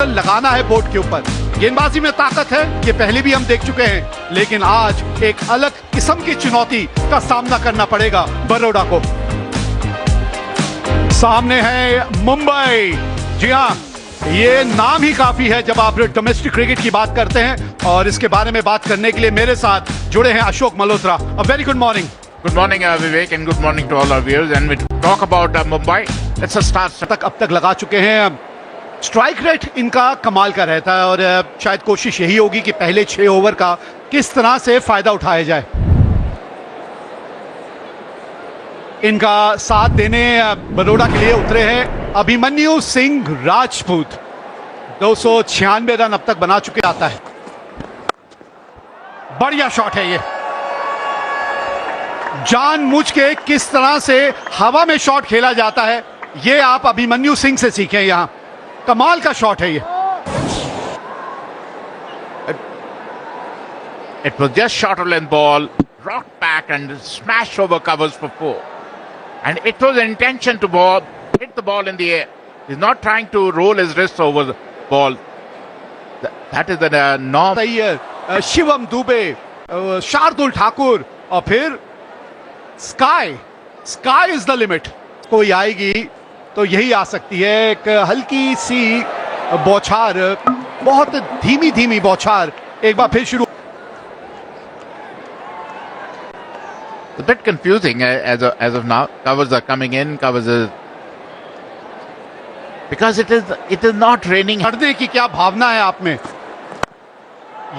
लगाना है बोर्ड के ऊपर। गेंदबाजी में ताकत है, ये पहले भी हम देख चुके हैं, लेकिन आज एक अलग किस्म की चुनौती का सामना करना पड़ेगा बड़ौदा को। सामने है मुंबई। जी हाँ, ये नाम ही काफी है जब आप डोमेस्टिक क्रिकेट की बात करते हैं, और इसके बारे में बात करने के लिए मेरे साथ जुड़े हैं Ashok Malhotra. A very good morning. Good morning, Vivek, and good morning to all our viewers. And we talk about Mumbai. Let's just start. अब तक लगा चुके हैं। स्ट्राइक रेट इनका कमाल का रहता है, और शायद कोशिश यही होगी कि पहले 6 ओवर का किस तरह से फायदा उठाया जाए। इनका साथ देने बड़ौदा के लिए उतरे हैं अभिमन्यु सिंह राजपूत। 296 रन अब तक बना चुके आता है। बढ़िया शॉट है ये। जानबूझ के किस तरह से हवा में शॉट खेला जाता है, ये आप अभिमन्यु सिंह से सीखें। यहां कमाल का शॉट है ये। It was just short of length ball, rocked back and smashed over covers for 4. And it was an intention to hit the ball in the air. He's not trying to roll his wrists over the ball. That is the norm. Shivam Dubey, Shardul Thakur, और फिर sky is the limit. कोई आएगी तो यही आ सकती है। एक हल्की सी बौछार, बहुत धीमी धीमी बौछार, एक बार फिर शुरू। It's a bit confusing as of now. Covers are coming in, because it is not raining. लड़ने की क्या भावना है आप में,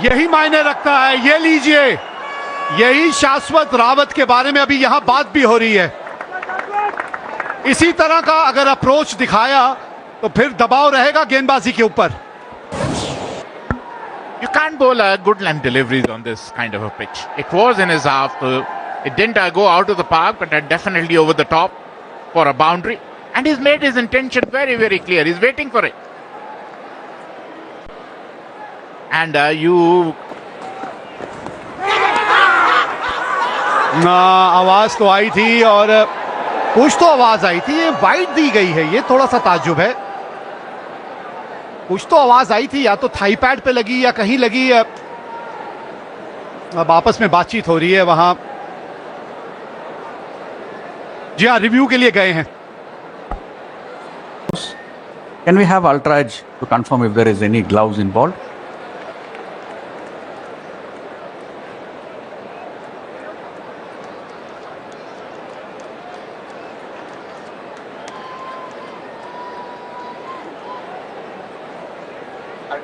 यही मायने रखता है। ये लीजिए, यही शाश्वत रावत के बारे में अभी यहां बात भी हो रही है। इसी तरह का अगर अप्रोच दिखाया तो फिर दबाव रहेगा गेंदबाजी के ऊपर। You can't bowl good length deliveries on this kind of a pitch. It was in his half, so it didn't go out of the park, but definitely over the top for a boundary. And he's made his intention very, very clear. He's waiting for it. And आवाज तो आई थी, और कुछ तो आवाज आई थी। ये wide दी गई है, ये थोड़ा सा ताज्जुब है। कुछ तो आवाज आई थी, या तो थाई पैड पे लगी या कहीं लगी। अब आपस में बातचीत हो रही है वहां। जी हाँ, रिव्यू के लिए गए हैं। Can we have ultra edge to confirm if there is any gloves involved?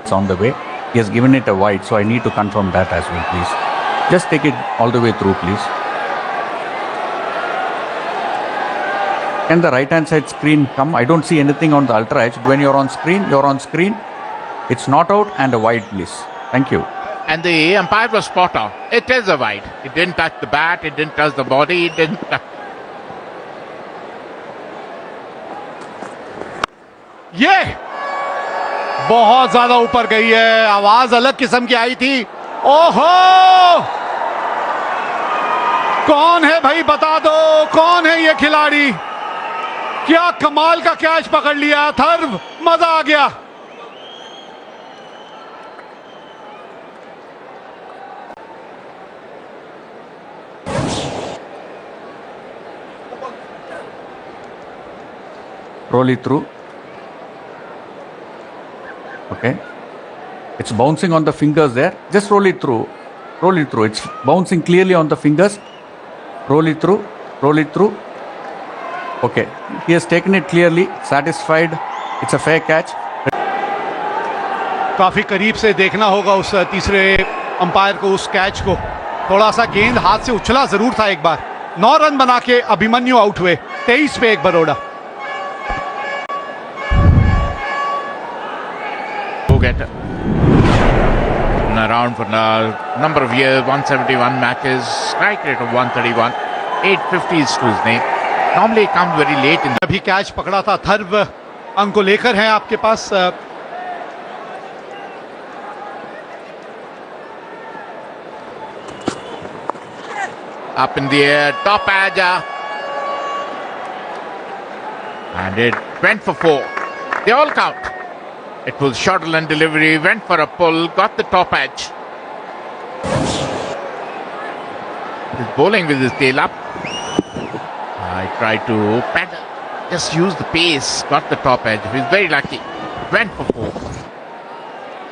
It's on the way. He has given it a wide, so I need to confirm that as well, please. Just take it all the way through, please. Can the right hand side screen come? I don't see anything on the ultra edge. When you're on screen, you're on screen. It's not out and a wide, please. Thank you. And the umpire was spot on. It is a wide. It didn't touch the bat. It didn't touch the body. It didn't touch. ये बहुत ज्यादा ऊपर गई है। आवाज अलग किस्म की आई थी। ओहो, कौन है भाई, बता दो कौन है ये खिलाड़ी। क्या कमाल का कैच पकड़ लिया, थर्व, मजा आ गया। Roll it through. Okay. It's bouncing on the fingers there. Just roll it through. Roll it through. It's bouncing clearly on the fingers. Roll it through. Roll it through. Okay. He has taken it clearly. Satisfied. It's a fair catch. काफी करीब से देखना होगा उस तीसरे umpire को, उस catch को। थोड़ा सा गेंद हाथ से उछला जरूर था एक बार। 9 रन बना के अभिमन्यु आउट हुए। 23 पे 1 Baroda. Get around for a number of years, 171 matches, strike rate of 131, 850s to his name. Normally it comes very late in the... अभी कैच पकड़ा था थर्व, अंक को लेकर हैं आपके पास। Up in the air, top edge, and it went for 4. They all count. It was shuttle and delivery, went for a pull, got the top edge. He's bowling with his tail up. I tried to paddle, just use the pace, got the top edge. He's very lucky. Went for 4.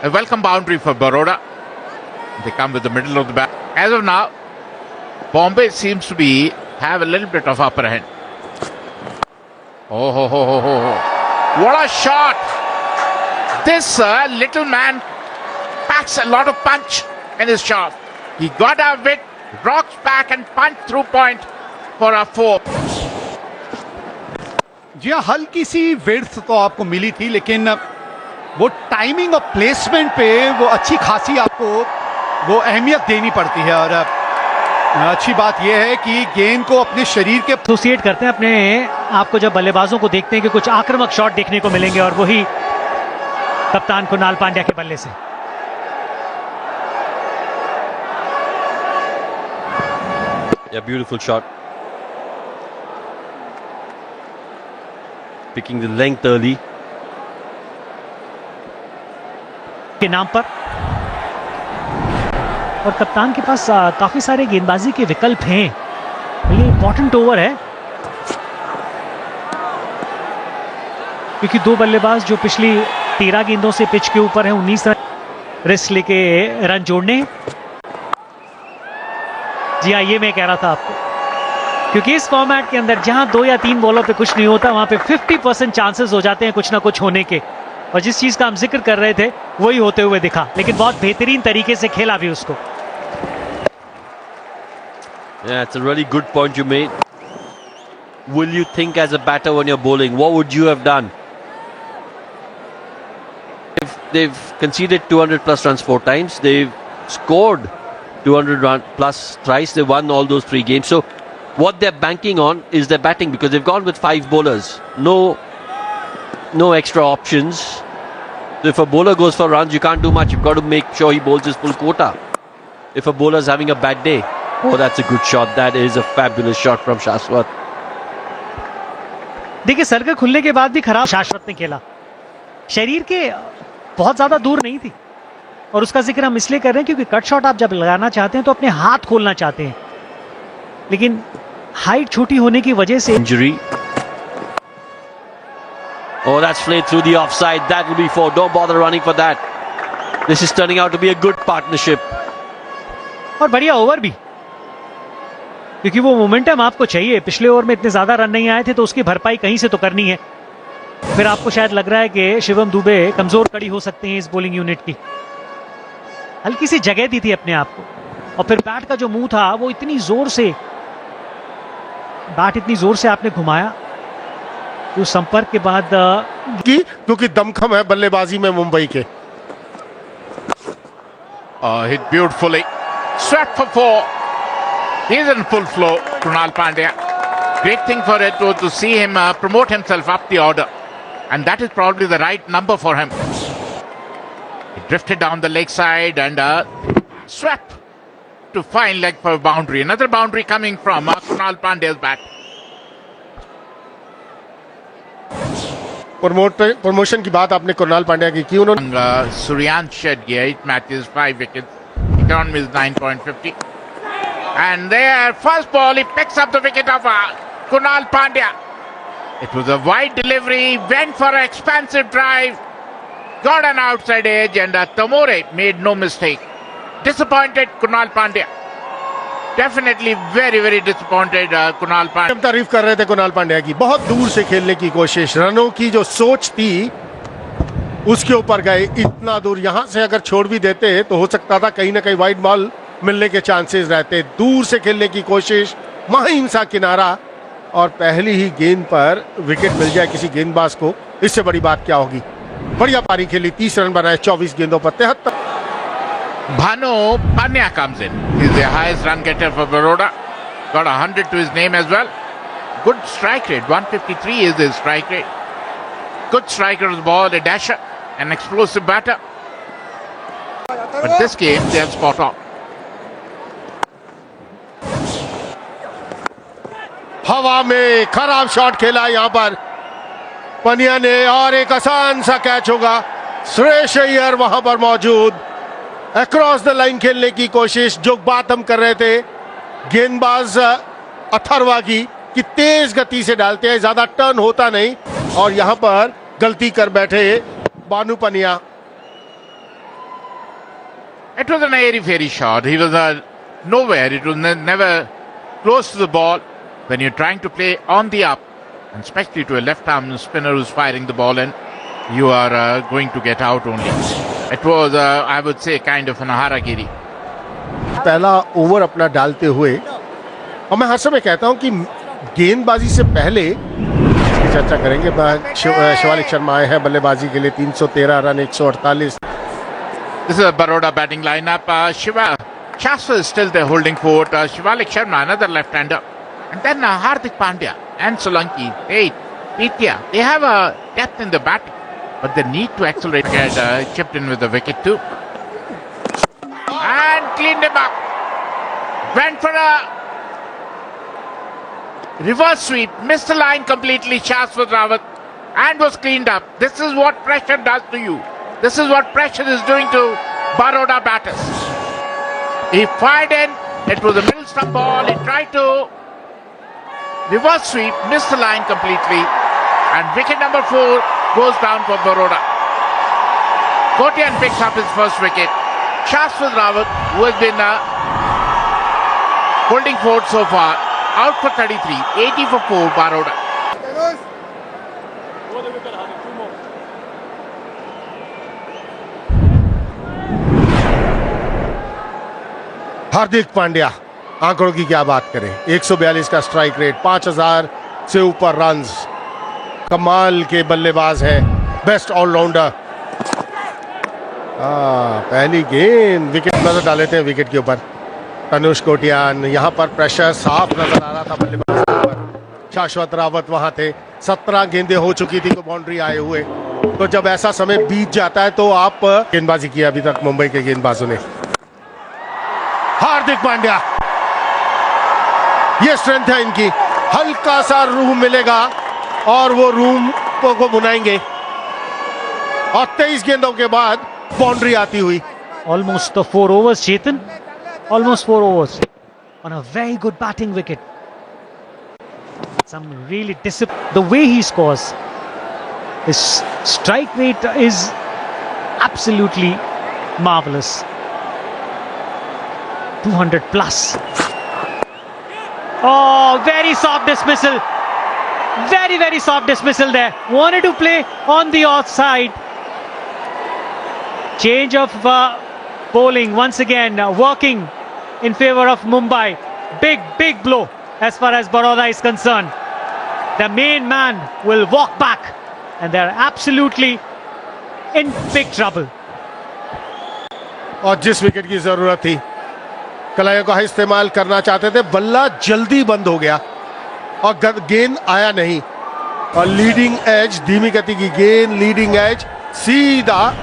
A welcome boundary for Baroda. They come with the middle of the bat. As of now, Bombay seems to have a little bit of upper hand. Oh. What a shot! This little man packs a lot of punch in his shot. He got out of it, rocks back and punch through point for a 4. जी हाँ, हल्की सी width तो आपको मिली थी, लेकिन वो timing और placement पे वो अच्छी खासी आपको वो अहमियत देनी पड़ती है। और अच्छी बात यह है कि गेंद को अपने शरीर के एसोसिएट करते हैं अपने आप को जब बल्लेबाजों को देखते हैं कि कुछ आक्रामक शॉट देखने को मिलेंगे, और वही कप्तान कुणाल पांड्या के बल्ले से। Yeah, beautiful shot. Picking the length early. के नाम पर, और कप्तान के पास काफी सारे गेंदबाजी के विकल्प हैं। ये इंपॉर्टेंट ओवर है क्योंकि 2 बल्लेबाज जो पिछली 13 गेंदों से पिच के ऊपर हैं, 19 रन रिस्क लेके रन जोड़ने। जी हाँ, ये मैं कह रहा था आपको, क्योंकि इस फॉर्मेट के अंदर जहां 2 या 3 बॉलों पे कुछ नहीं होता, वहां पे 50% चांसेस हो जाते हैं कुछ ना कुछ होने के। और जिस चीज का हम जिक्र कर रहे थे वही होते हुए दिखा, लेकिन बहुत बेहतरीन तरीके से खेला भी उसको। Yeah, it's a really good point you made. Will you think as a batter when you're bowling? What would you have done? If they've conceded 200 plus runs 4 times, they've scored 200 run plus thrice, they won all those 3 games. So what they're banking on is their batting, because they've gone with 5 bowlers. No extra options. So if a bowler goes for runs, you can't do much. You've got to make sure he bowls his full quota. If a bowler's having a bad day, oh, that's a good shot. That is a fabulous shot from Shashwat. देखिए, circle खुलने के बाद भी खराब शाश्वत ने खेला, शरीर के बहुत ज्यादा दूर नहीं थी। और उसका जिक्र हम इसलिए कर रहे हैं क्योंकि कट शॉट आप जब लगाना चाहते हैं तो अपने हाथ खोलना चाहते हैं, लेकिन हाइट छोटी होने की वजह से Injury. Oh, that's played through the offside. That will be 4. Don't bother running for that. This is turning out to be a good partnership. और बढ़िया ओवर भी, क्योंकि वो मोमेंटम आपको चाहिए। पिछले ओवर में इतने ज्यादा रन नहीं आए थे, तो उसकी भरपाई कहीं से तो करनी है। फिर आपको शायद लग रहा है कि शिवम दुबे कमजोर कड़ी हो सकते हैं इस बॉलिंग यूनिट की। हल्की सी जगह दी थी अपने आप को, और फिर बैट का जो मुंह था वो इतनी जोर से आपने घुमाया, तो संपर्क के बाद क्योंकि दमखम है बल्लेबाजी में मुंबई के। Hit beautifully. Swept for 4. He's in full flow, Krunal Pandya. Great thing for it was to see him promote himself up the order. And that is probably the right number for him. He drifted down the leg side and swept to fine leg for a boundary. Another boundary coming from Krunal Pandya's bat. Promotion की बात आपने कुणाल पांड्या की उन्होंने Suryansh shed 8 matches, 5 wickets. Economy is 9.50. And there, first ball, he picks up the wicket of Kunal Pandya. It was a wide delivery, went for an expansive drive, got an outside edge, and Tamore made no mistake. Disappointed Kunal Pandya. Definitely very, very disappointed Kunal Pandya. तारीफ कर रहे थे कुणाल पांड्या की, बहुत दूर से खेलने की कोशिश, रनों की जो सोच थी उसके ऊपर गए। इतना दूर यहां से अगर छोड़ भी देते तो हो सकता था कहीं ना कहीं वाइड बॉल मिलने के चांसेस रहते। दूर से खेलने की कोशिश, महीन सा किनारा, और पहली ही गेंद पर विकेट मिल जाए किसी गेंदबाज को, इससे बड़ी बात क्या होगी। बढ़िया पारी खेली, 30 रन बनाए 24 गेंदों पर 73। Bhanu Pandya comes in. He's the highest run getter for Baroda. Got 100 to his name as well. Good strike rate. 153 is his strike rate. Good striker of the ball, a dasher, an explosive batter. But this game, they have spot on. हवा में खराब shot खेला यहां पर पंड्या ने, और एक आसान सा कैच होगा। सुरेश अय्यर वहां पर मौजूद, अक्रॉस द लाइन खेलने की कोशिश। जो बात हम कर रहे थे गेंदबाज अथर्वा की, कि तेज गति से डालते हैं, ज्यादा टर्न होता नहीं, और यहां पर गलती कर बैठे बानू पनिया। It was an airy-fairy shot. He was nowhere. It was never close to the ball. When you're trying to play on the up, and especially to a left-arm spinner who's firing the ball in, you are going to get out only. It was, I would say, kind of an haragiri. पहला over अपना डालते हुए, और मैं हर समय कहता हूं कि गेंदबाजी से पहले चर्चा करेंगे। शिवालिक शर्मा आए हैं बल्लेबाजी के लिए, 313 run, 148। This is a Baroda batting lineup. Shaswat is still there holding fort. Shivalik Sharma, another left-hander. And then Hardik Pandya and Solanki, Pitya. They have a depth in the batting, but they need to accelerate. Get chipped in with the wicket too. And cleaned him up. Went for a reverse sweep. Missed the line completely, Shaswat Rawat. And was cleaned up. This is what pressure does to you. This is what pressure is doing to Baroda batters. He fired in. It was a middle stump ball. He tried to reverse sweep, missed the line completely. And wicket number 4 goes down for Baroda. Kotian picks up his first wicket. Shaswat Rawat, who has been holding fort so far, out for 33, 80 for 4, Baroda. Hardik Pandya, आंकड़ों की क्या बात करें, 142 का strike rate, 5000 से ऊपर runs, कमाल के बल्लेबाज हैं, बेस्ट ऑलराउंडर। पहली गेंद विकेट नजर डाले थे विकेट के ऊपर। तनुष कोटियान, यहां पर प्रेशर साफ नजर आ रहा था बल्लेबाज के ऊपर। शाश्वत रावत वहां थे, 17 गेंदें हो चुकी थी, को बाउंड्री आए हुए। तो जब ऐसा समय बीत जाता है तो आप गेंदबाजी की अभी तक मुंबई के गेंदबाजों ने। हार्दिक पांड्या, ये स्ट्रेंथ है इनकी, हल्का सा रूम मिलेगा और वो रूम को बुनाएंगे। और 23 गेंदों के बाद बाउंड्री आती हुई। Almost the 4 overs, Chetan. Almost 4 overs on a very good batting wicket. Some really discipline. The way he scores, his strike rate is absolutely marvelous. 200 plus. Oh, very soft dismissal. Very, very soft dismissal there. Wanted to play on the offside. Change of bowling once again, working in favor of Mumbai. Big, big blow as far as Baroda is concerned. The main man will walk back and they're absolutely in big trouble. और जिस wicket की जरूरत थी, कलाइयों का इस्तेमाल करना चाहते थे, बल्ला जल्दी बंद हो गया और गेंद आया नहीं। और लीडिंग एज, धीमी गति की गेंद, लीडिंग एज सीधा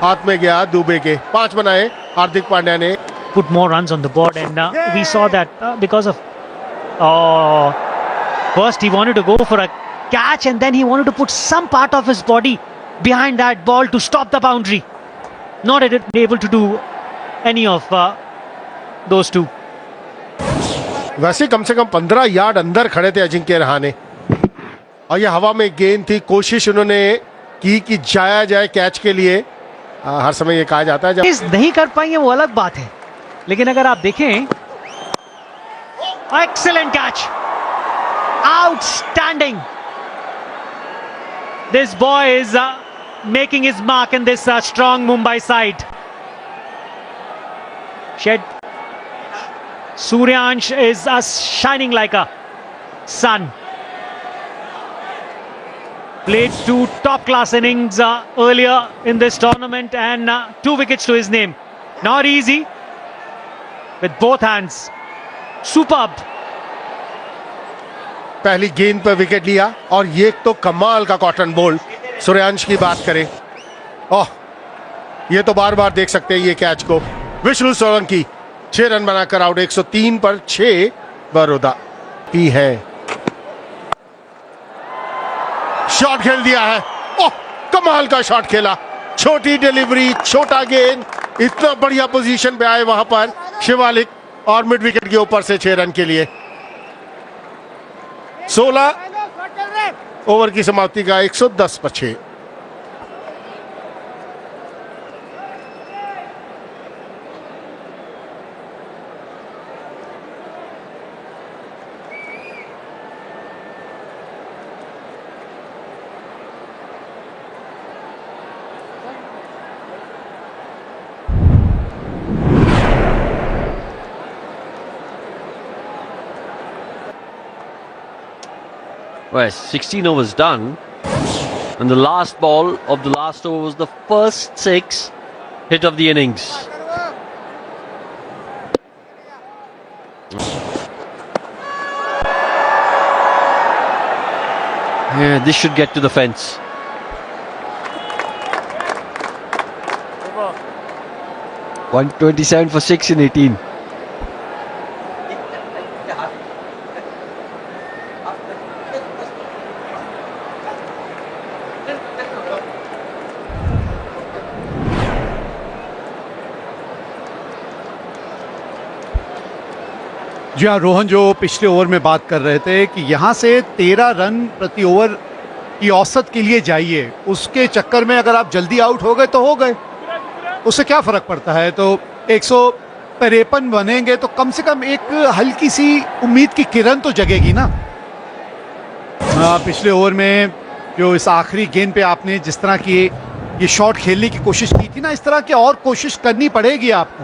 हाथ में गया दुबे के। 5 बनाए हार्दिक पांड्या ने। Put more runs on the board, and we saw that because of first he wanted to go for a catch and then he wanted to put some part of his body behind that ball to stop the boundary. Not able to do any of those two. वैसे कम से कम 15 yard अंदर खड़े थे अजिंक्य रहाणे, और ये हवा में गेंद थी। कोशिश उन्होंने की कि जाया जाए कैच के लिए। हर समय ये कहा जाता है जब इस नहीं कर पाएंगे वो अलग बात है, लेकिन अगर आप देखें, excellent catch, outstanding. This boy is making his mark in this strong Mumbai side. Suryansh is shining like a sun. Played 2 top-class innings earlier in this tournament and 2 wickets to his name. Not easy with both hands. Superb. पहली गेंद पर wicket लिया, और ये तो कमाल का cotton ball. Suryansh की बात करें, ओह, ये तो बार बार देख सकते हैं ये कैच को। विष्णु सोलंकी 6 रन बनाकर आउट। 103 पर 6 बड़ौदा की है। शॉट खेल दिया है, ओह, कमाल का शॉट खेला। छोटी डिलीवरी, छोटा गेंद, इतना बढ़िया पोजीशन पे आए वहां पर शिवालिक और मिड विकेट के ऊपर से 6 रन के लिए। 16 ओवर की समाप्ति का 110 पर 6। Well, 16 overs done, and the last ball of the last over was the first 6 hit of the innings. Yeah, this should get to the fence. $127 for 6 in 18. जी हाँ रोहन, जो पिछले ओवर में बात कर रहे थे कि यहाँ से 13 रन प्रति ओवर की औसत के लिए जाइए, उसके चक्कर में अगर आप जल्दी आउट हो गए तो हो गए, उससे क्या फर्क पड़ता है। तो 153 बनेंगे तो कम से कम एक हल्की सी उम्मीद की किरण तो जगेगी ना। पिछले ओवर में जो इस आखिरी गेंद पे आपने जिस तरह की ये शॉट खेलने की कोशिश की थी ना, इस तरह की और कोशिश करनी पड़ेगी आपको,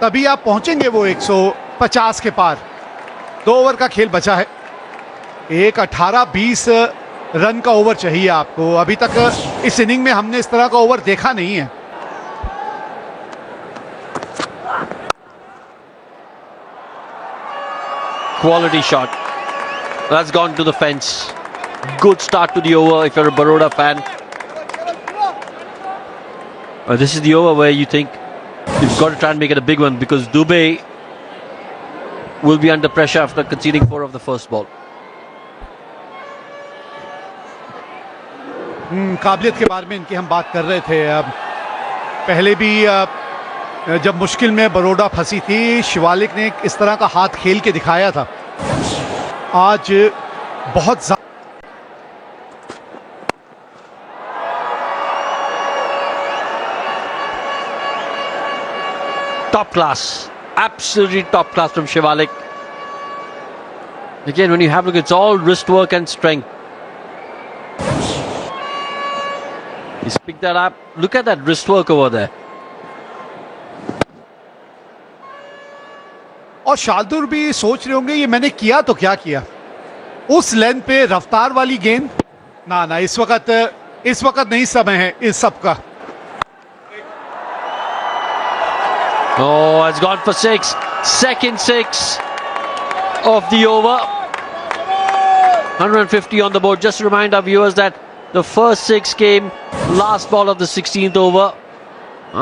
तभी आप पहुंचेंगे वो 150 के पार। 2 ओवर का खेल बचा है, एक 18-20 रन का ओवर चाहिए आपको। अभी तक इस इनिंग में हमने इस तरह का ओवर देखा नहीं है। Quality shot. That's gone to the fence. Good start to the over if you're a Baroda fan. This is the over where you think you've got to try and make it a big one, because Dubey will be under pressure after conceding 4 of the first ball. काबिलियत के बारे में इनकी हम बात कर रहे थे। अब पहले भी जब मुश्किल में बड़ौदा फंसी थी, शिवालिक ने इस तरह का हाथ खेल के दिखाया था। आज बहुत Top class, absolutely top class from Shivalik. Again, when you have a look, it's all wrist work and strength. He's picked that up. Look at that wrist work over there. और शार्दुल भी सोच रहे होंगे ये मैंने किया तो क्या किया। उस लेंथ पे रफ्तार वाली गेंद ना, इस वक्त नहीं समय है इस सब का। Oh, it's gone for 6. Second 6 of the over. 150 on the board. Just to remind our viewers that the first 6 came last ball of the 16th over,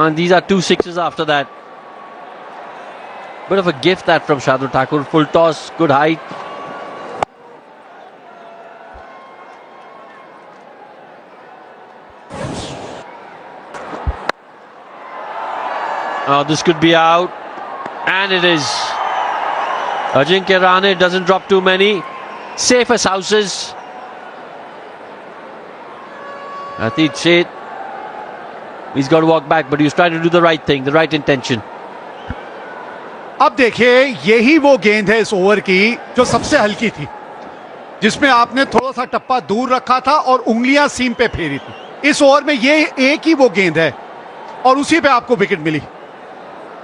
and these are 2 sixes after that. Bit of a gift that from Shardul Thakur. Full toss, good height. Oh, this could be out, and it is. Ajinkya Rahane doesn't drop too many. Safe as houses. Atit Sheth, he's got to walk back, but he was trying to do the right thing, the right intention. अब देखिए, यही वो गेंद है इस over की जो सबसे हल्की थी, जिसमें आपने थोड़ा सा टप्पा दूर रखा था और उंगलियां सीम पे फेरी थी। इस ओवर में ये एक ही वो गेंद है और उसी पे आपको विकेट मिली।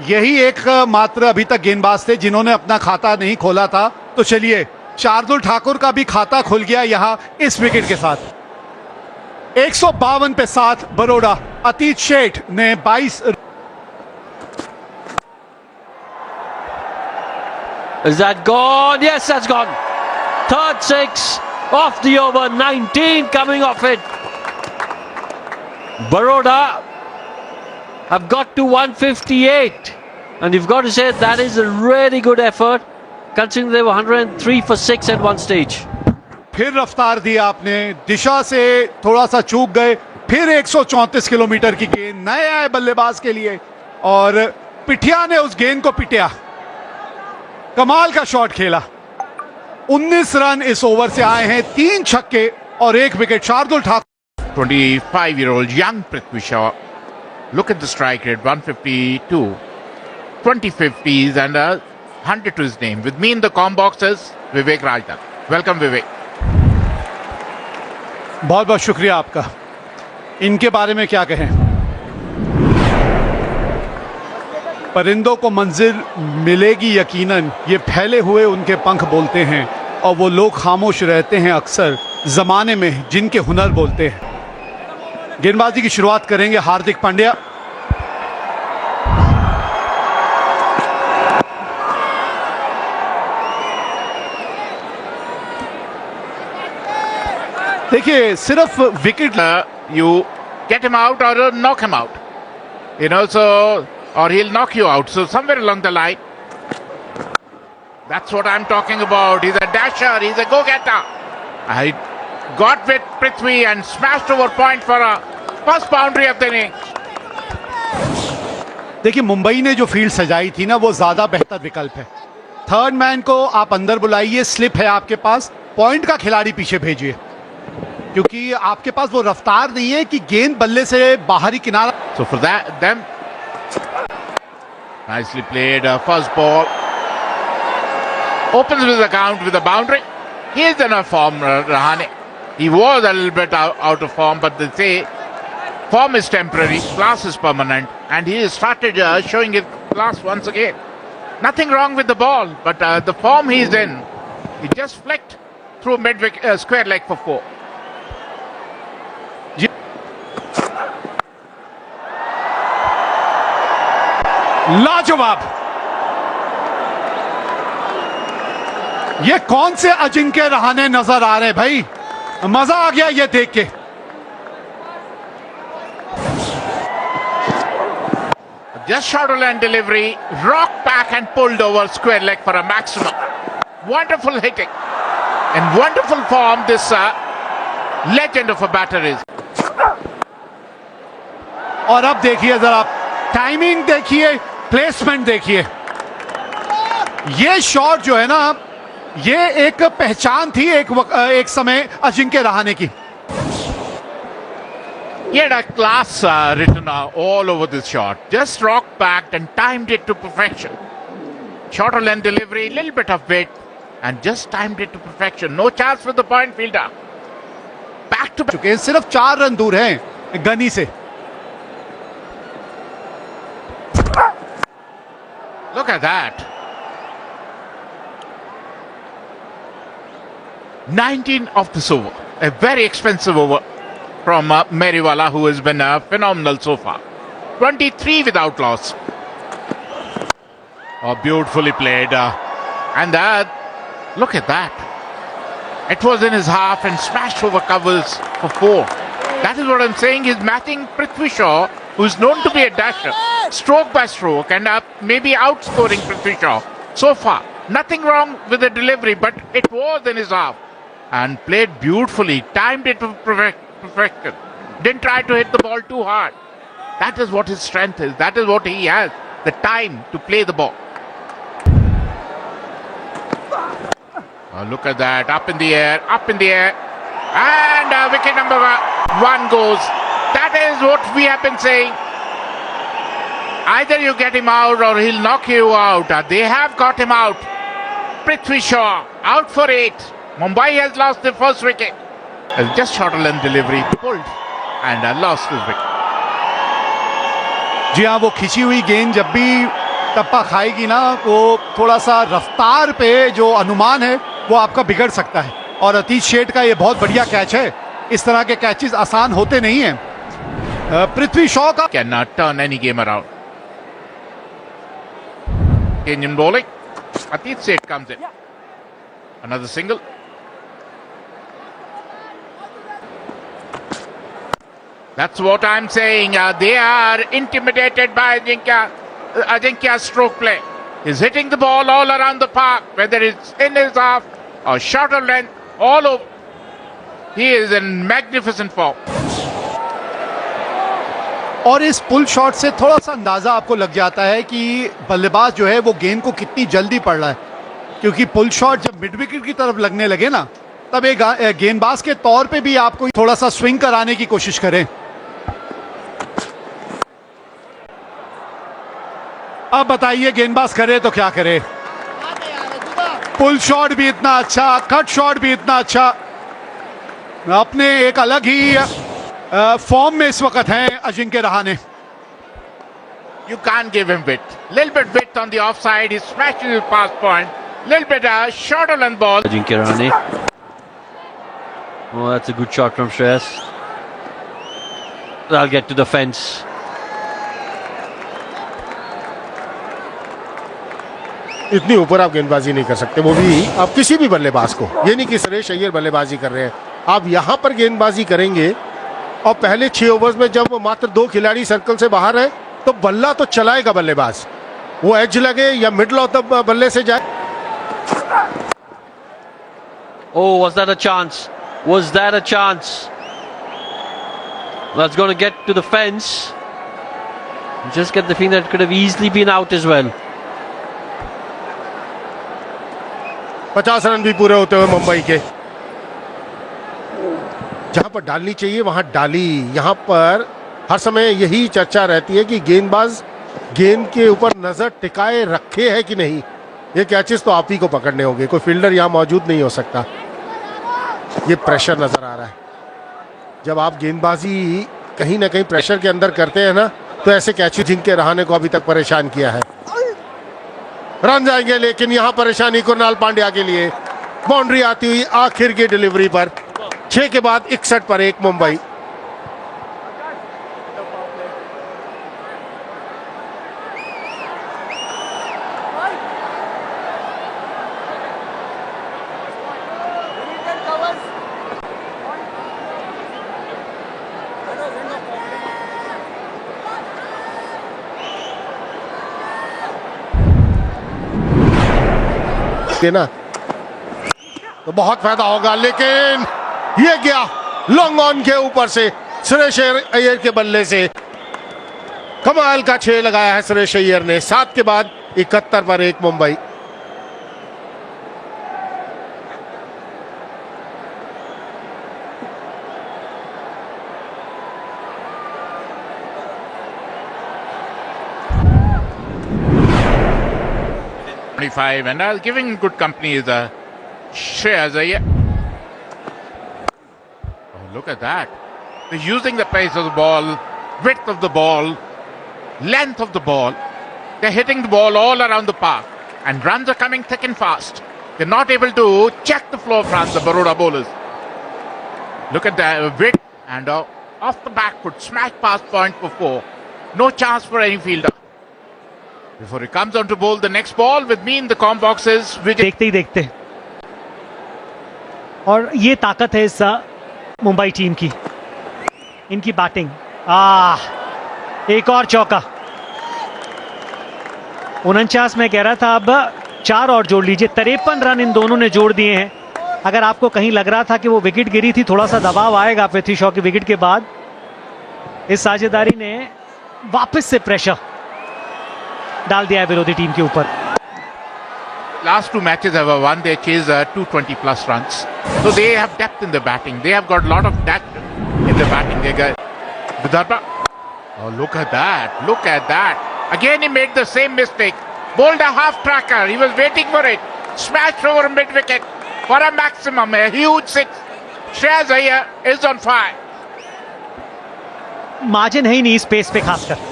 यही एक मात्र अभी तक गेंदबाज थे जिन्होंने अपना खाता नहीं खोला था। तो चलिए, शार्दुल ठाकुर का भी खाता खुल गया यहां इस विकेट के साथ। 152 पे 7 बड़ौदा। अतीत शेठ ने 22। Is that gone? Yes, that's gone. Third 6 off the over. 19 coming off it. Baroda have got to 158, and you've got to say that is a really good effort, considering they were 103 for 6 at one stage. फिर रफ्तार दी आपने, दिशा से थोड़ा सा चूक गए, फिर 134 kilometre की गेंद नए आए बल्लेबाज के लिए और पिठिया ने उस गेंद को पिटिया। कमाल का शॉट खेला। 19 रन इस ओवर से आए हैं, 3 छक्के और 1 wicket. Shardul Thakur 25-year-old young Prithvi Shaw. Look at the strike rate, 152, 20 50s and 100 to his name. With me in the comm box is Vivek Rajdan. Welcome Vivek. बहुत बहुत शुक्रिया आपका। इनके बारे में क्या कहें, परिंदों को मंजिल मिलेगी यकीनन, ये फैले हुए उनके पंख बोलते हैं और वो लोग खामोश रहते हैं अक्सर जमाने में जिनके हुनर बोलते हैं। गेंदबाजी की शुरुआत करेंगे हार्दिक पांड्या। देखिए सिर्फ wicket You get him out or knock him out. You know, so or he'll knock you out. So somewhere along the line, that's what I'm talking about. He's a dasher. He's a go-getter. I got with Prithvi and smashed over point for a first boundary of the innings. देखिए मुंबई ने जो field सजाई थी ना, वो ज्यादा बेहतर विकल्प है। थर्ड मैन को आप अंदर बुलाइए, स्लिप है आपके पास, पॉइंट का खिलाड़ी पीछे भेजिए, क्योंकि आपके पास वो रफ्तार नहीं है कि गेंद बल्ले से बाहरी किनारा। So for that, them nicely played. First ball opens with the count with a boundary. He is in a form, Rahane. He was a little bit out of form, but they say form is temporary, class is permanent, and he has started showing his class once again. Nothing wrong with the ball, but the form he's in, he just flicked through square leg for 4. लाजवाब। ये कौन से अजिंक्य रहाणे नजर आ रहे हैं भाई, मजा आ गया ये देख के। Just shuttle and delivery, rocked back and pulled over square leg for a maximum. Wonderful hitting and wonderful form this legend of a batter is. और अब देखिए जरा, टाइमिंग देखिए, प्लेसमेंट देखिए। ये शॉट जो है ना, ये एक पहचान थी एक समय अजिंक्य रहाणे की। He had a class written all over this shot. Just rocked back and timed it to perfection. Shorter length delivery, little bit of weight, and just timed it to perfection. No chance for the point fielder. Back to back. चुके हैं, सिर्फ 4 run दूर हैं गनी से। Look at that. 19 of this over. A very expensive over from Meriwala, who has been phenomenal so far. 23 without loss. Oh, beautifully played. And look at that. It was in his half and smashed over covers for 4. That is what I'm saying. He's matching Prithvi Shaw, who's known to be a dasher, stroke by stroke, and maybe outscoring Prithvi Shaw so far. Nothing wrong with the delivery, but it was in his half. And played beautifully, timed it to perfection. Didn't try to hit the ball too hard. That is what his strength is. That is what he has, the time to play the ball. Oh, look at that, up in the air, and wicket number 1 goes. That is what we have been saying. Either you get him out or he'll knock you out. They have got him out. Prithvi Shaw out for 8. Mumbai has lost the first wicket. Just shorter length delivery, pulled and lost his wicket. जी हाँ, वो खिंची हुई गेंद जब भी टप्पा खाएगी ना, वो थोड़ा सा रफ्तार पे जो अनुमान है वो आपका बिगड़ सकता है। और अतीश शेठ का ये बहुत बढ़िया कैच है। इस तरह के कैचेस आसान होते नहीं हैं। पृथ्वी शॉ का cannot turn any game around. Change in bowling. Atish Seth comes in. Another single. That's what I'm saying. They are intimidated by Ajinkya's stroke play. He's hitting the ball all around the park, whether it's in his half or shorter length, all over. He is in magnificent form. और इस pull shot से थोड़ा सा अंदाजा आपको लग जाता है कि बल्लेबाज जो है वो गेंद को कितनी जल्दी पड़ रहा है, क्योंकि पुल शॉट जब मिड विकेट की तरफ लगने लगे ना, तब एक गेंदबाज के तौर पे भी आपको थोड़ा सा स्विंग कराने की कोशिश करें। अब बताइए गेंदबाज करे तो क्या करे। पुल शॉट भी इतना अच्छा, कट शॉट भी इतना अच्छा, अपने एक अलग ही फॉर्म में इस वक्त हैं Ajinkya Rahane. You can't give him width. Little bit width on the offside. He smashes his pass point. Little bit shorter length ball. Ajinkya Rahane. Oh, that's a good shot from Shreyas. I'll get to the fence. इतनी ऊपर आप गेंदबाजी नहीं कर सकते, वो भी आप किसी भी बल्लेबाज को। ये नहीं कि सुरेश अय्यर बल्लेबाजी कर रहे हैं, आप यहां पर गेंदबाजी करेंगे और पहले 6 ओवर्स में जब मात्र 2 खिलाड़ी सर्कल से बाहर है तो बल्ला तो चलाएगा बल्लेबाज, वो एज लगे या मिडल ऑफ द बल्ले से जाए। Oh, was that a chance? Was that a chance? That's going to get to the fence. Just get the feeling that it could have easily been out as well. 50 run भी पूरे होते हुए मुंबई के। जहां पर डालनी चाहिए वहां डाली। यहां पर हर समय यही चर्चा रहती है कि गेंदबाज गेंद के ऊपर नजर टिकाए रखे है कि नहीं। ये कैचेस तो आप ही को पकड़ने होंगे, कोई फील्डर यहां मौजूद नहीं हो सकता। ये प्रेशर नजर आ रहा है। जब आप गेंदबाजी कहीं ना कहीं प्रेशर के अंदर करते हैं ना, तो ऐसे कैचेस जिनके रहाणे को अभी तक परेशान किया है। रन जाएंगे, लेकिन यहां परेशानी कुणाल पांड्या के लिए। बाउंड्री आती हुई आखिर की डिलीवरी पर 6 के बाद 61 पर 1 मुंबई। देना तो बहुत फायदा होगा, लेकिन ये गया लॉन्ग ऑन के ऊपर से सुरेश अय्यर के बल्ले से। कमाल का 6 लगाया है सुरेश अय्यर ने। 7 के बाद 71 पर 1 Mumbai. And I was giving good company is Shreyas Iyer. Oh, look at that. They're using the pace of the ball, width of the ball, length of the ball. They're hitting the ball all around the park. And runs are coming thick and fast. They're not able to check the flow of runs, the Baroda bowlers. Look at that width and off the back foot, smash past point for 4. No chance for any fielder. Before he comes on to bowl the next ball with me in the com boxes. देखते ही देखते, और ये ताकत है इस Mumbai team की, इनकी batting. एक और चौका। 49 में कह रहा था, अब 4 और जोड़ लीजिए। 53 रन इन दोनों ने जोड़ दिए हैं। अगर आपको कहीं लग रहा था कि वो विकेट गिरी थी, थोड़ा सा दबाव आएगा पृथ्वी शॉ की विकेट के बाद, इस साझेदारी ने वापस से प्रेशर डाल दिया है विरोधी टीम के ऊपर। Last 2 matches have won. They chased 220 plus runs. So they have depth in the batting. They have got a lot of depth in the batting. They got Vidarbha. Oh, look at that. Look at that. Again, he made the same mistake. Bowled a half tracker. He was waiting for it. Smashed over mid wicket for a maximum. A huge 6. Shreyas Iyer is on fire. Margin है ही नहीं इस pace पे, खासकर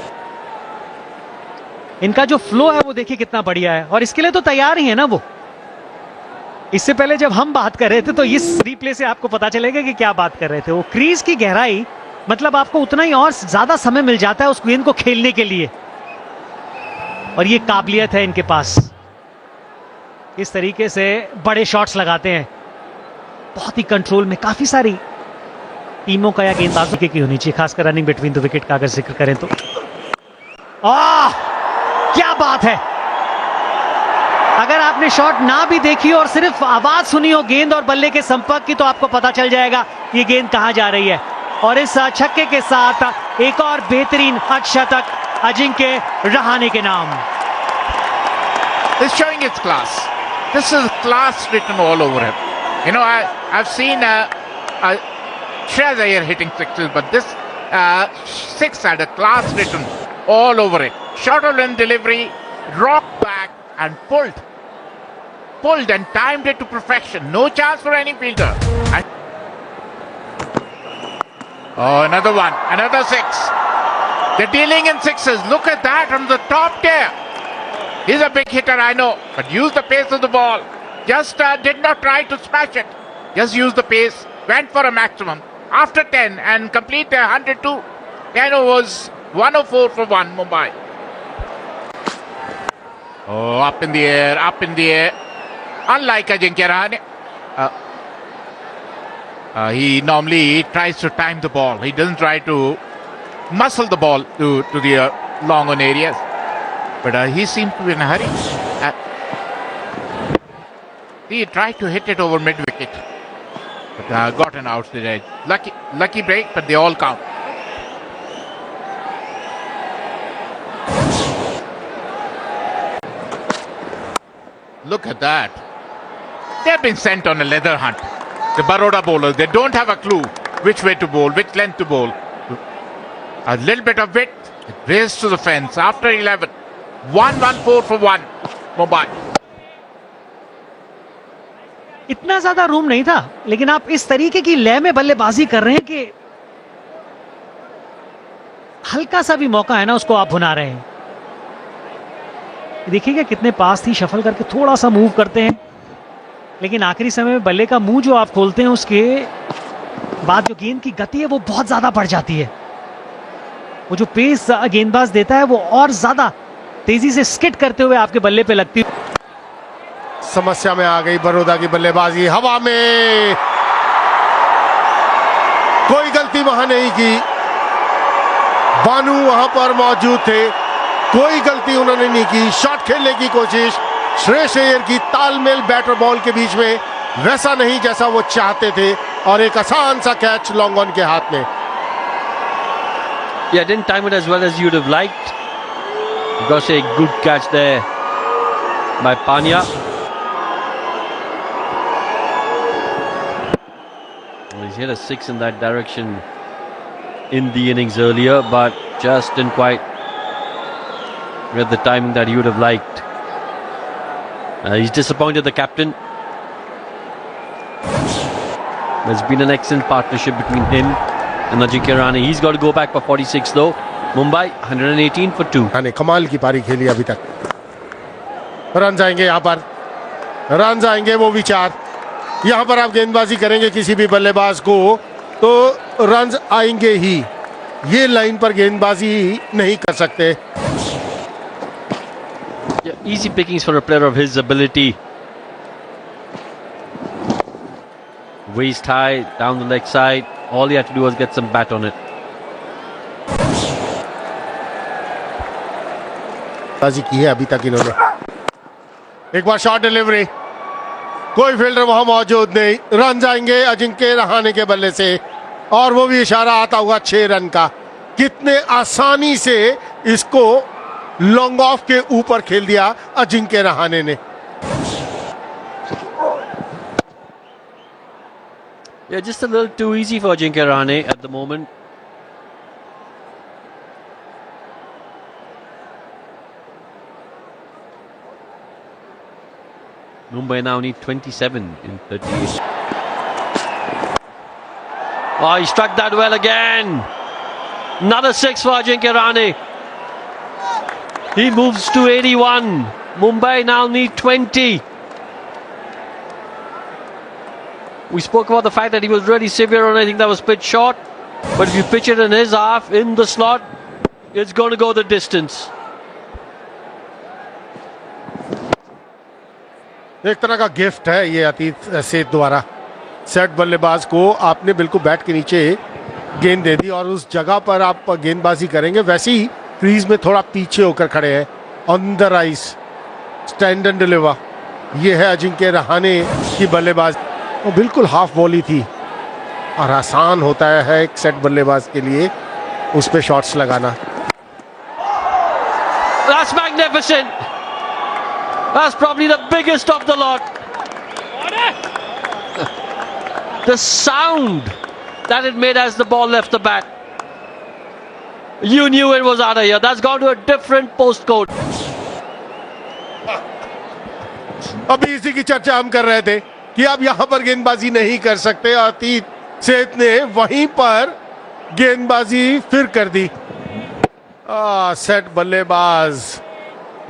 इनका जो flow है वो देखिए कितना बढ़िया है, और इसके लिए तो तैयार ही है ना वो। इससे पहले जब हम बात कर रहे थे तो इस रिप्ले से आपको पता चलेगा कि क्या बात कर रहे थे। वो क्रीज की गहराई, मतलब आपको उतना ही और ज्यादा समय मिल जाता है उस गेंद को खेलने के लिए, और ये काबिलियत है इनके पास। इस तरीके से बड़े शॉट्स लगाते हैं, बहुत ही कंट्रोल में। काफी सारी टीमों का या गेंदबाजों की होनी चाहिए, खासकर रनिंग बिटवीन द विकेट का अगर जिक्र करें तो। क्या बात है! अगर आपने शॉट ना भी देखी और सिर्फ आवाज सुनी हो गेंद और बल्ले के संपर्क की, तो आपको पता चल जाएगा ये गेंद कहां जा रही है। और इस छक्के के साथ एक और बेहतरीन अर्धशतक अजिंक्य रहाणे के नाम। He's showing its class. This is class written all over him. You know, I've seen Shreyas Iyer hitting sixes, but this six had a class written all over it. Short of limb delivery, rocked back and pulled and timed it to perfection. No chance for any fielder. And oh, another one, another six. They're dealing in sixes. Look at that on the top tier. He's a big hitter, I know, but use the pace of the ball. Just did not try to smash it. Just use the pace. Went for a maximum. After 10 and complete 102. 10 overs, 104 for 1, Mumbai. Oh, up in the air, up in the air. Unlike Ajinkya Rahane, he normally tries to time the ball. He doesn't try to muscle the ball to the long on areas. But he seemed to be in a hurry. He tried to hit it over mid-wicket. But got an outside edge. Lucky break, but they all count. Look at that. They've been sent on a leather hunt. The Baroda bowlers, they don't have a clue which way to bowl, which length to bowl. A little bit of width, it raced to the fence after 11. 114 for 1, Mumbai. इतना ज्यादा room नहीं था, लेकिन आप इस तरीके की लय में बल्लेबाजी कर रहे हैं कि हल्का सा भी मौका है ना, उसको आप भुना रहे हैं। देखिएगा कितने पास थी, शफल करके थोड़ा सा मूव करते हैं, लेकिन आखिरी समय में बल्ले का मुंह जो आप खोलते हैं उसके बाद जो गेंद की गति है वो बहुत ज्यादा बढ़ जाती है। वो जो पेस गेंदबाज देता है वो और ज्यादा तेजी से स्किट करते हुए आपके बल्ले पे लगती है। समस्या में आ गई बड़ौदा की बल्लेबाजी। हवा में कोई गलती वहां नहीं की, बानू वहां पर मौजूद थे, कोई गलती उन्होंने नहीं की। शॉट खेलने की कोशिश श्रेयस अय्यर की, तालमेल बैटर बॉल के बीच में वैसा नहीं जैसा वो चाहते थे, और एक आसान सा कैच लॉन्ग ऑन के हाथ में। Yeah, didn't time it as well as you'd have liked. Got a good catch there by Panya. Well, he's hit a six in that direction in the innings earlier, but just didn't quite get the timing that he would have liked. He's disappointed the captain. There's been an excellent partnership between him and Ajinkya Rahane. He's got to go back for 46 though. Mumbai 118 for 2. ने कमाल की पारी खेली अभी तक। Run आएंगे यहाँ पर, रन आएंगे, वो विचार यहाँ पर आप गेंदबाजी करेंगे किसी भी बल्लेबाज को तो रन आएंगे ही। ये लाइन पर गेंदबाजी नहीं कर सकते। Yeah, easy pickings for a player of his ability. Waist high, down the leg side. All he had to do was get some bat on it. बाजी की है अभी तक इन्होंने। एक बार शॉट डिलीवरी, कोई फील्डर वहां मौजूद नहीं। रन जाएंगे अजिंक्य रहाणे के बल्ले से, और वो भी इशारा आता हुआ 6 रन का। कितने आसानी से इसको लॉन्ग ऑफ के ऊपर खेल दिया अजिंक्य रहाणे ने। Yeah, just a little too easy for Ajinkya Rahane at the moment. Mumbai now need 27 in 38. Oh, he struck that well again. Another 6 for Ajinkya Rahane. He moves to 81. Mumbai now need 20. We spoke about the fact that he was really severe on anything that was pitched short. But if you pitch it in his half, in the slot, it's going to go the distance. एक तरह का gift है ये अतीत सेठ द्वारा। Set बल्लेबाज को आपने बिल्कुल बैट के नीचे गेंद दे दी और उस जगह पर आप गेंदबाजी करेंगे। वैसे ही क्रीज में थोड़ा पीछे होकर खड़े हैं, on the rise, stand and deliver. ये है अजिंक्य रहाणे की बल्लेबाज। वो बिल्कुल हाफ बॉली थी, और आसान होता है एक सेट बल्लेबाज के लिए उस पे शॉट्स लगाना। That's magnificent. That's probably the biggest of the lot. The sound that it made as the ball left the bat. You knew it was out of here. That's gone to a different postcode. अभी इसी की चर्चा हम कर रहे थे कि अब यहां पर गेंदबाजी नहीं कर सकते। अतीत सेठ ने वहीं पर गेंदबाजी फिर कर दी। सेट बल्लेबाज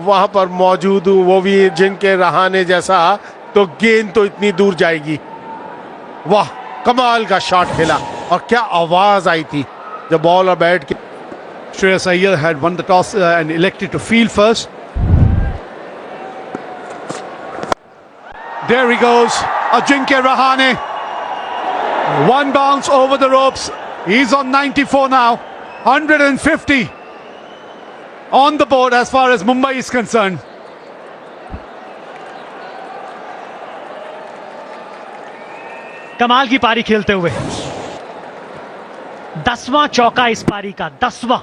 वहां पर मौजूद हूं, वो भी जिनके रहाने जैसा, तो गेंद तो इतनी दूर जाएगी। वाह, कमाल का शॉट खेला और क्या आवाज आई थी जब बॉल और बैट के। Shreyas Iyer had won the toss and elected to field first. There he goes, Ajinkya Rahane. One bounce over the ropes. He's on 94 now. 150 on the board as far as Mumbai is concerned. कमाल की पारी खेलते हुए 10वां चौका इस पारी का, 10वां,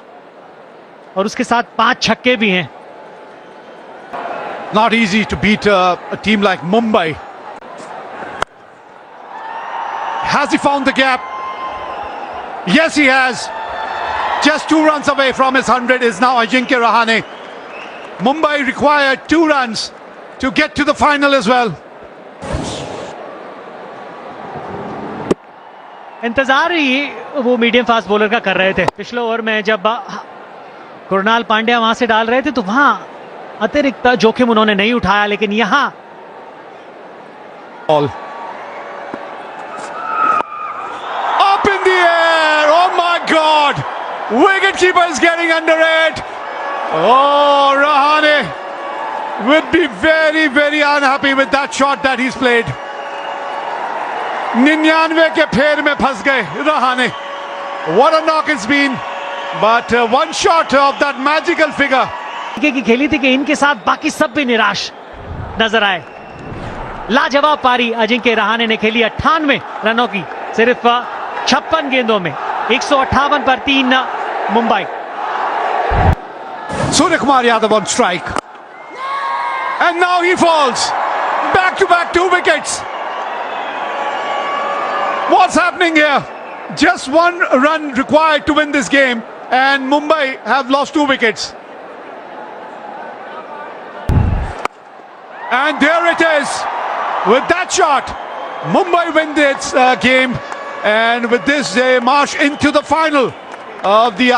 और उसके साथ 5 छक्के भी हैं। Not easy to beat a team like Mumbai. Has he found the gap? Yes, he has. Just 2 runs away from his 100 is now Ajinkya Rahane. Mumbai required 2 runs to get to the final as well. इंतजार ही वो medium fast bowler का कर रहे थे। पिछले over में जब कुणाल पांड्या वहां से डाल रहे थे तो वहां अतिरिक्त जोखिम उन्होंने नहीं उठाया, लेकिन यहां Ball. Up in the air. Oh my God. Wicketkeeper is getting under it. Oh, Rahane would be very, very unhappy with that shot that he's played. 99 के फेर में फंस गए Rahane. What a knock it's been. But one shot of that magical figure. की खेली थी कि इनके साथ बाकी सब भी निराश नजर आए। लाजवाब पारी अजिंक्य रहाणे ने खेली 98 रनों की, सिर्फ 56 गेंदों में, 158 पर 3 Mumbai. Suryakumar Yadav on strike. And now he falls. Back to back 2 wickets. What's happening here? Just 1 run required to win this game, and Mumbai have lost 2 wickets. And there it is. With that shot, Mumbai win this game, and with this they march into the final of the